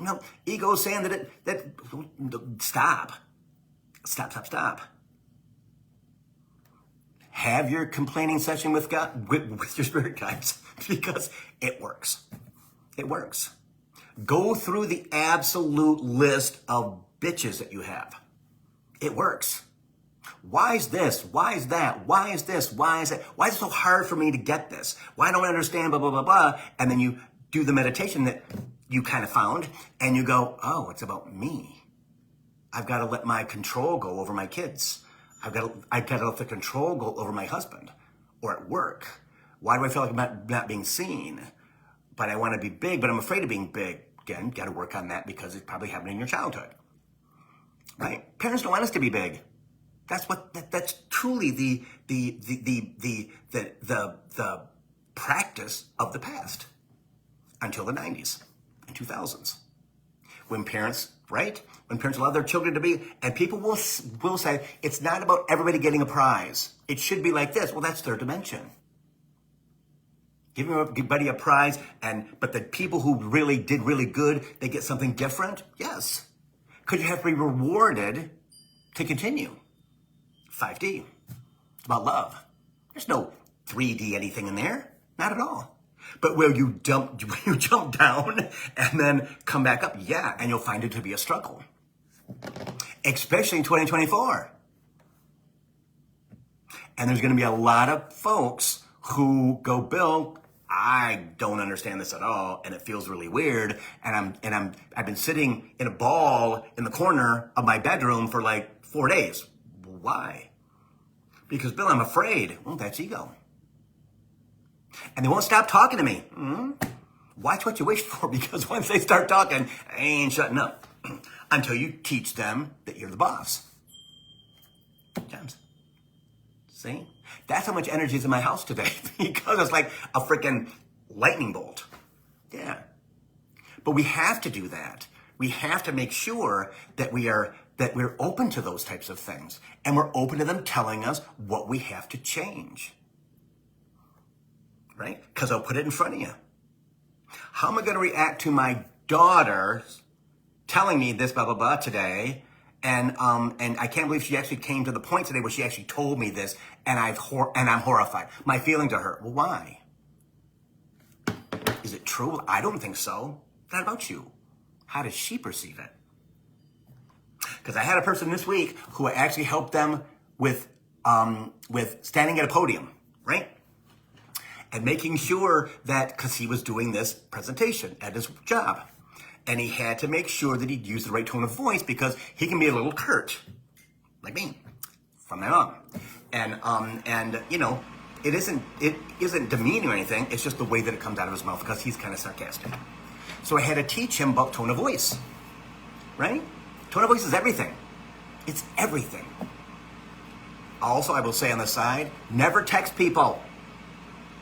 ego is saying stop. Stop. Have your complaining session with God, with your spirit guides. Because it works. It works. Go through the absolute list of bitches that you have. It works. Why is this? Why is that? Why is this? Why is that? Why is it so hard for me to get this? Why don't I understand, blah, blah, blah, blah. And then you do the meditation that you kind of found and you go, oh, it's about me. I've got to let my control go over my kids. I've got to let the control go over my husband or at work. Why do I feel like I'm not being seen? But I want to be big, but I'm afraid of being big. Again, got to work on that because it probably happened in your childhood. Right? Parents don't want us to be big. That's truly the practice of the past until the 90s and 2000s. When parents allow their children to be, and people will say, it's not about everybody getting a prize. It should be like this. Well, that's third dimension. Giving everybody a prize, but the people who really did really good, they get something different? Yes. Because you have to be rewarded to continue. 5D. It's about love. There's no 3D anything in there. Not at all. But where you jump down and then come back up, yeah, and you'll find it to be a struggle. Especially in 2024. And there's going to be a lot of folks who go, Bill, I don't understand this at all, and it feels really weird. And I've been sitting in a ball in the corner of my bedroom for like 4 days. Why? Because, Bill, I'm afraid. Well, that's ego. And they won't stop talking to me. Watch what you wish for, because once they start talking, I ain't shutting up until you teach them that you're the boss. James. See? That's how much energy is in my house today, because it's like a freaking lightning bolt. Yeah. But we have to do that. We have to make sure that we're open to those types of things. And we're open to them telling us what we have to change. Right? Because I'll put it in front of you. How am I going to react to my daughter telling me this, blah, blah, blah, today? And I can't believe she actually came to the point today where she actually told me this, and I'm horrified. My feeling to her, well, why? Is it true? I don't think so. What about you? How does she perceive it? Because I had a person this week who actually helped them with standing at a podium, right? And making sure that, because he was doing this presentation at his job, and he had to make sure that he'd use the right tone of voice, because he can be a little curt, like me, from my mom. And it isn't demeaning or anything. It's just the way that it comes out of his mouth, because he's kind of sarcastic. So I had to teach him about tone of voice, right? Tone of voice is everything. It's everything. Also, I will say on the side, never text people.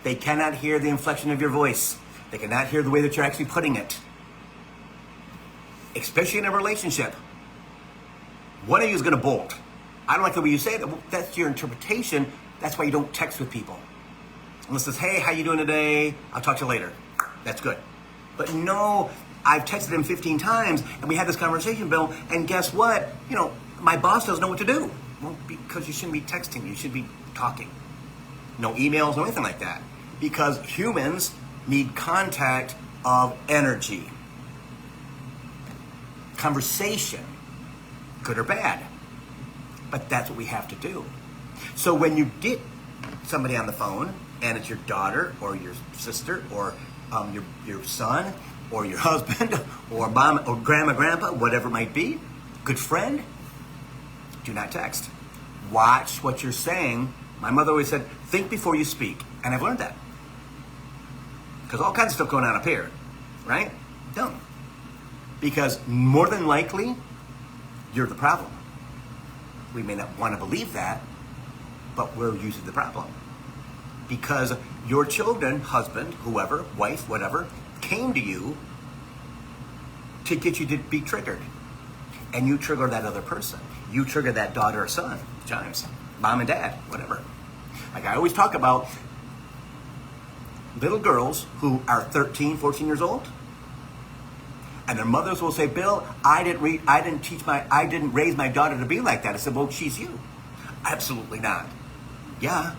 They cannot hear the inflection of your voice. They cannot hear the way that you're actually putting it. Especially in a relationship. One of you is going to bolt. I don't like the way you say it. Well, that's your interpretation. That's why you don't text with people. Unless it's, hey, how you doing today? I'll talk to you later. That's good. But no, I've texted him 15 times, and we had this conversation, Bill, and guess what? My boss doesn't know what to do. Well, because you shouldn't be texting. You should be talking. No emails, no anything like that. Because humans need contact of energy. conversation, good or bad. But that's what we have to do. So when you get somebody on the phone, and it's your daughter or your sister or your son or your husband or mom or grandma, grandpa, whatever it might be, good friend, do not text. Watch what you're saying. My mother always said, think before you speak. And I've learned that. Because all kinds of stuff going on up here, right? Don't. Because more than likely, you're the problem. We may not want to believe that, but we're usually the problem. Because your children, husband, whoever, wife, whatever, came to you to get you to be triggered. And you trigger that other person. You trigger that daughter or son, times, mom and dad, whatever. Like I always talk about little girls who are 13, 14 years old, and their mothers will say, Bill, I didn't raise my daughter to be like that. I said, well, she's you. Absolutely not. Yeah.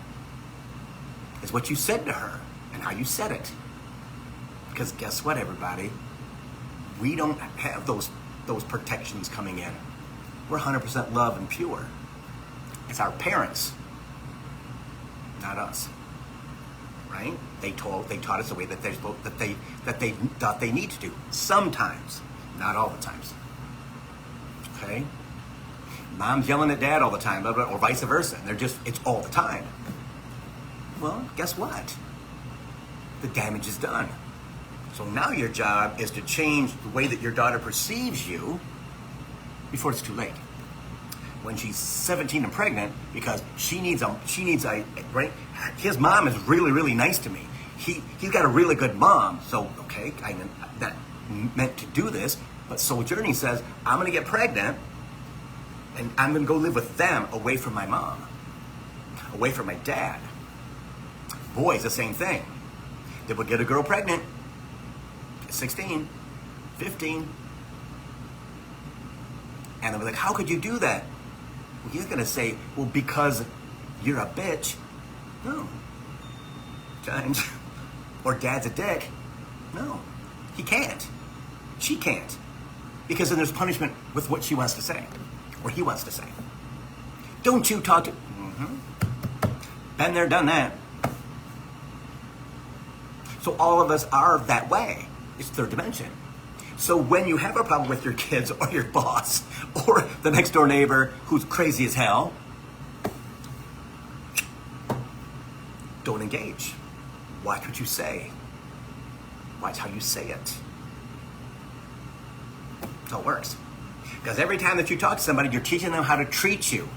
It's what you said to her and how you said it. Because guess what, everybody? We don't have those protections coming in. We're 100% love and pure. It's our parents, not us. Right? They taught us the way that they thought they need to do. Sometimes, not all the times. Okay? Mom's yelling at dad all the time, or vice versa. And it's all the time. Well, guess what? The damage is done. So now your job is to change the way that your daughter perceives you before it's too late. When she's 17 and pregnant, because she needs a right. His mom is really, really nice to me. He's got a really good mom. So okay, I'm not meant to do this, but Soul Journey says I'm going to get pregnant, and I'm going to go live with them, away from my mom, away from my dad. Boys, the same thing. They would get a girl pregnant at 16, 15, and they'll be like, how could you do that? Well, he's going to say, well, because you're a bitch. No. James. Or dad's a dick. No. He can't. She can't. Because then there's punishment with what she wants to say. Or he wants to say. Don't you talk to... Been there, done that. So all of us are that way. It's third dimension. So when you have a problem with your kids or your boss or the next door neighbor who's crazy as hell, don't engage. Watch what you say. Watch how you say it. That's how it works. Because every time that you talk to somebody, you're teaching them how to treat you.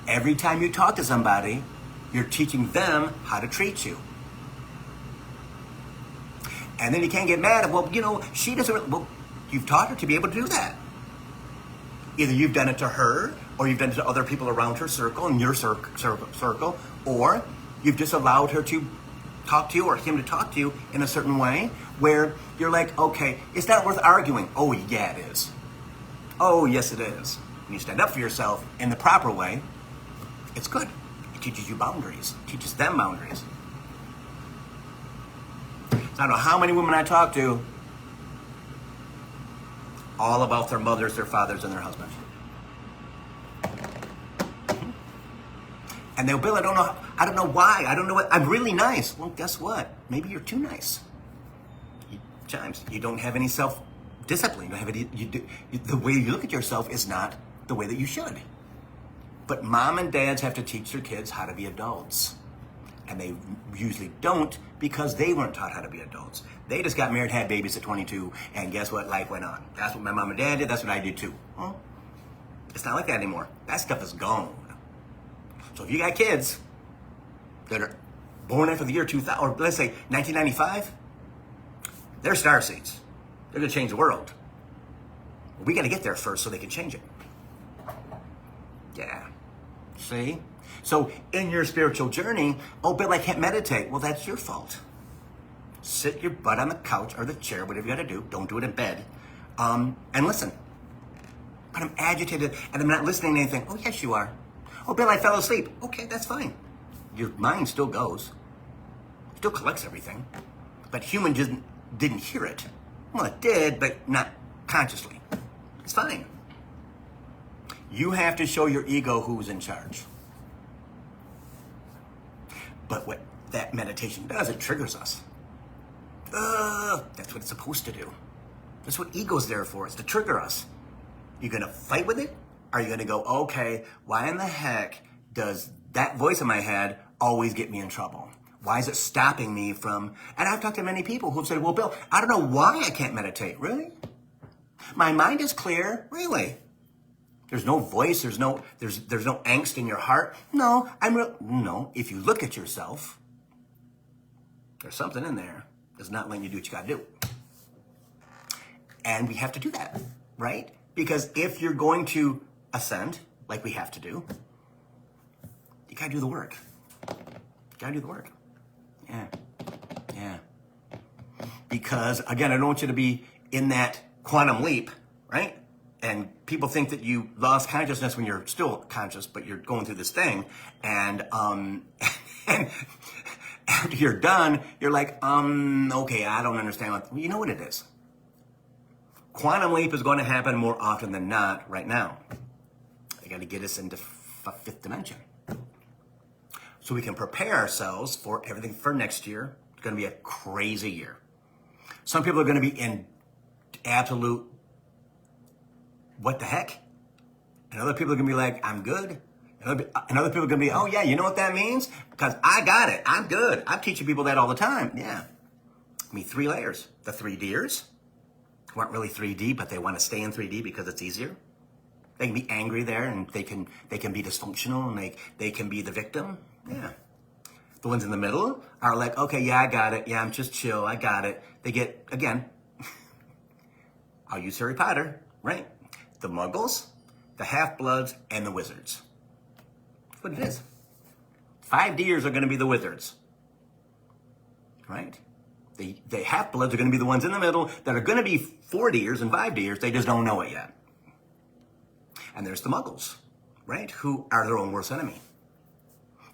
Every time you talk to somebody, you're teaching them how to treat you. And then you can't get mad at, well, she doesn't, well, you've taught her to be able to do that. Either you've done it to her, or you've done it to other people around her circle, in your circle, or you've just allowed her to talk to you, or him to talk to you in a certain way, where you're like, okay, it's not worth arguing. Oh, yeah, it is. Oh, yes, it is. When you stand up for yourself in the proper way, it's good. It teaches you boundaries. It teaches them boundaries. I don't know how many women I talk to, all about their mothers, their fathers, and their husbands. And they'll, Bill, I don't know why. I don't know what, I'm really nice. Well, guess what? Maybe you're too nice. James, you don't have any self-discipline. You don't have any, the way you look at yourself is not the way that you should. But mom and dads have to teach their kids how to be adults. And they usually don't, because they weren't taught how to be adults. They just got married, had babies at 22, and guess what? Life went on. That's what my mom and dad did. That's what I did too. Well, it's not like that anymore. That stuff is gone. So if you got kids that are born after the year 2000, or let's say 1995, they're starseeds. They're going to change the world. We got to get there first so they can change it. Yeah. See? So in your spiritual journey, oh, Bill, I can't meditate. Well, that's your fault. Sit your butt on the couch or the chair, whatever you got to do. Don't do it in bed. And listen. But I'm agitated and I'm not listening to anything. Oh, yes, you are. Oh, Bill, I fell asleep. Okay, that's fine. Your mind still goes. Still collects everything. But human didn't hear it. Well, it did, but not consciously. It's fine. You have to show your ego who's in charge. But what that meditation does, it triggers us. That's what it's supposed to do. That's what ego's there for, is to trigger us. You gonna fight with it? Or are you gonna go, okay, why in the heck does that voice in my head always get me in trouble? Why is it stopping me from, and I've talked to many people who've said, well, Bill, I don't know why I can't meditate. Really? My mind is clear. Really? There's no voice, there's no angst in your heart. No, no, if you look at yourself, there's something in there that's not letting you do what you gotta do. And we have to do that, right? Because if you're going to ascend, like we have to do, you gotta do the work. You gotta do the work. Yeah. Because, again, I don't want you to be in that quantum leap, right? And people think that you lost consciousness when you're still conscious, but you're going through this thing. And, and after you're done, you're like, okay, I don't understand. Well, you know what it is. Quantum leap is going to happen more often than not right now. They got to get us into fifth dimension. So we can prepare ourselves for everything for next year. It's going to be a crazy year. Some people are going to be in absolute, what the heck? And other people are going to be like, I'm good. And other people are going to be, oh yeah, you know what that means? Because I got it. I'm good. I'm teaching people that all the time. Yeah. I mean, 3 layers. The 3Ders, who aren't really 3D, but they want to stay in 3D because it's easier. They can be angry there, and they can be dysfunctional, and they can be the victim. Yeah. The ones in the middle are like, okay, yeah, I got it. Yeah, I'm just chill. I got it. They get, again, I'll use Harry Potter, right? The Muggles, the Half-Bloods, and the Wizards. That's what it is. 5Ders are going to be the Wizards, right? The Half-Bloods are going to be the ones in the middle that are going to be 4Ders and 5Ders. They just don't know it yet. And there's the Muggles, right? Who are their own worst enemy.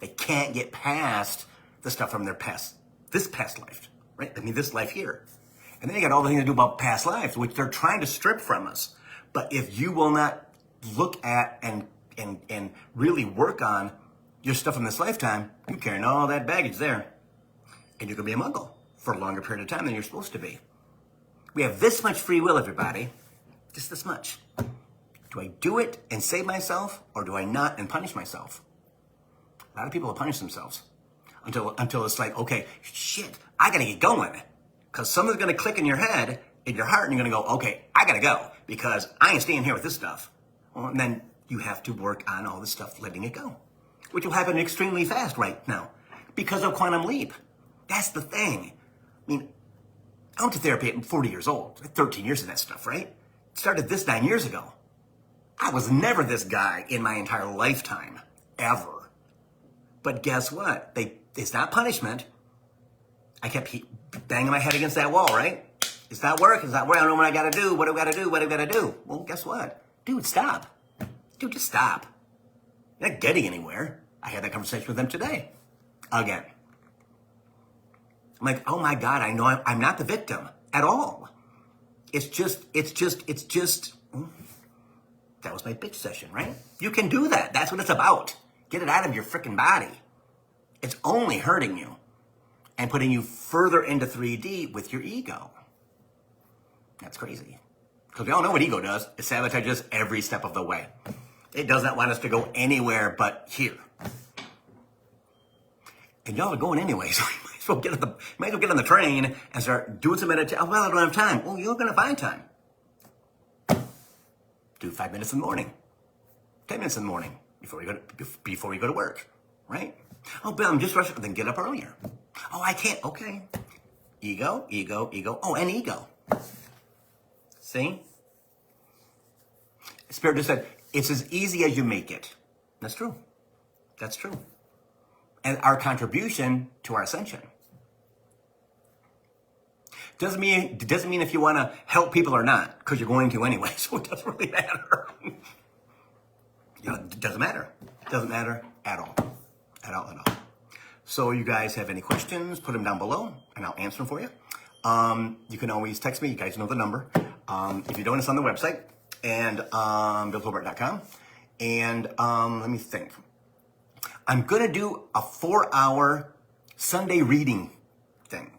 They can't get past the stuff from their past, this past life, right? I mean, this life here. And then you got all the things to do about past lives, which they're trying to strip from us. But if you will not look at and really work on your stuff in this lifetime, you're carrying all that baggage there. And you're going to be a Muggle for a longer period of time than you're supposed to be. We have this much free will, everybody. Just this much. Do I do it and save myself, or do I not and punish myself? A lot of people will punish themselves until it's like, okay, shit, I gotta get going. Because something's gonna click in your head, in your heart, and you're gonna go, okay, I gotta go, because I ain't staying here with this stuff. Well, and then you have to work on all this stuff, letting it go, which will happen extremely fast right now because of quantum leap. That's the thing. I mean, I went to therapy at 40 years old, 13 years of that stuff, right? Started this 9 years ago. I was never this guy in my entire lifetime, ever. But guess what? It's not punishment. I kept banging my head against that wall, right? It's not work. It's not work. I don't know what I got to do. What do I got to do? What do I got to do? Well, guess what? Dude, stop. Dude, just stop. You're not getting anywhere. I had that conversation with them today. Again. I'm like, oh my God, I know I'm not the victim at all. It's just, that was my bitch session, right? You can do that. That's what it's about. Get it out of your freaking body. It's only hurting you and putting you further into 3D with your ego. That's crazy. Because we all know what ego does. It sabotages every step of the way. It does not want us to go anywhere but here. And y'all are going anyway, so you might as well get on the train and start doing some meditation. Oh, well, I don't have time. Well, you're going to find time. Do 5 minutes in the morning, 10 minutes in the morning before you go to work, right? Oh, Bill, I'm just rushing. Then get up earlier. Oh, I can't. Okay. Ego. Oh, and ego. See? Spirit just said, it's as easy as you make it. That's true. That's true. And our contribution to our ascension. Doesn't mean if you want to help people or not, because you're going to anyway, so it doesn't really matter. It doesn't matter. It doesn't matter at all. At all. So you guys have any questions, put them down below, and I'll answer them for you. you can always text me. You guys know the number. If you don't, it's on the website, and billhobart.com. And let me think. I'm going to do a 4-hour Sunday reading thing.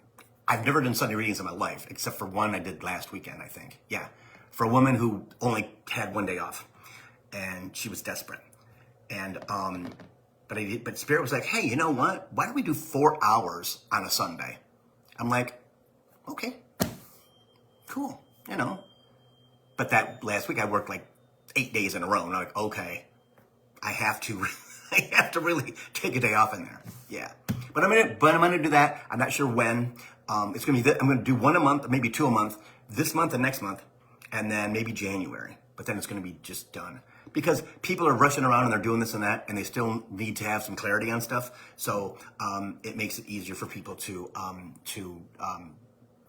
I've never done Sunday readings in my life, except for one I did last weekend, I think. Yeah, for a woman who only had one day off, and she was desperate. And but Spirit was like, hey, you know what? Why don't we do 4 hours on a Sunday? I'm like, okay, cool, you know. But that last week I worked like 8 days in a row, and I'm like, okay, I have to really take a day off in there. Yeah, but I'm gonna do that. I'm not sure when. It's gonna be. I'm gonna do one a month, maybe 2 a month, this month and next month, and then maybe January. But then it's gonna be just done because people are rushing around and they're doing this and that, and they still need to have some clarity on stuff. So it makes it easier for people to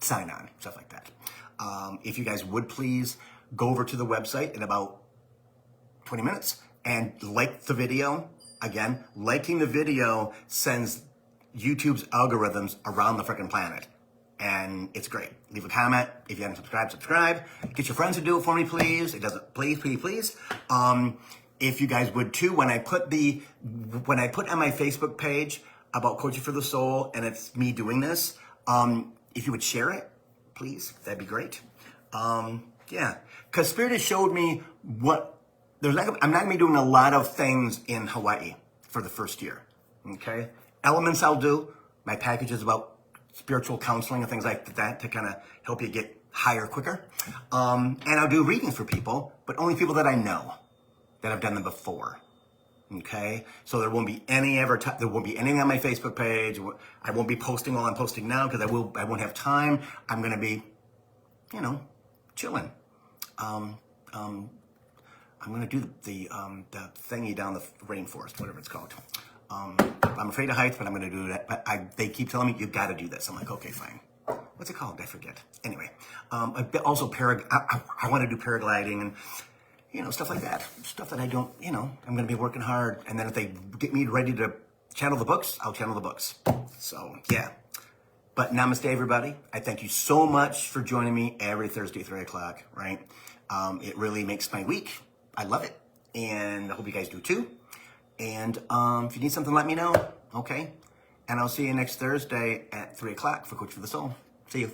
sign on, stuff like that. If you guys would please go over to the website in about 20 minutes and like the video. Again, liking the video sends YouTube's algorithms around the freaking planet. And it's great. Leave a comment. If you haven't subscribed, subscribe. Get your friends to do it for me, please. It doesn't, please. If you guys would too, when I put on my Facebook page about Coaching for the Soul, and it's me doing this, if you would share it, please, that'd be great. Yeah, because Spirit has showed me I'm not going to be doing a lot of things in Hawaii for the first year, okay? Elements I'll do. My package is about spiritual counseling and things like that to kind of help you get higher quicker. And I'll do readings for people, but only people that I know, that have done them before, okay? So there won't be any there won't be anything on my Facebook page. I won't be posting while I'm posting now because I won't have time. I'm going to be, chilling. I'm going to do the thingy down the rainforest, whatever it's called. I'm afraid of heights, but I'm going to do that. But they keep telling me, you've got to do this. I'm like, okay, fine. What's it called? I forget. Anyway, also I want to do paragliding and, stuff like that. Stuff that I don't, I'm going to be working hard. And then if they get me ready to channel the books, I'll channel the books. So, yeah. But namaste, everybody. I thank you so much for joining me every Thursday, 3 o'clock, right? It really makes my week. I love it. And I hope you guys do too. And if you need something, let me know. Okay? And I'll see you next Thursday at 3 o'clock for Coach for the Soul. See you.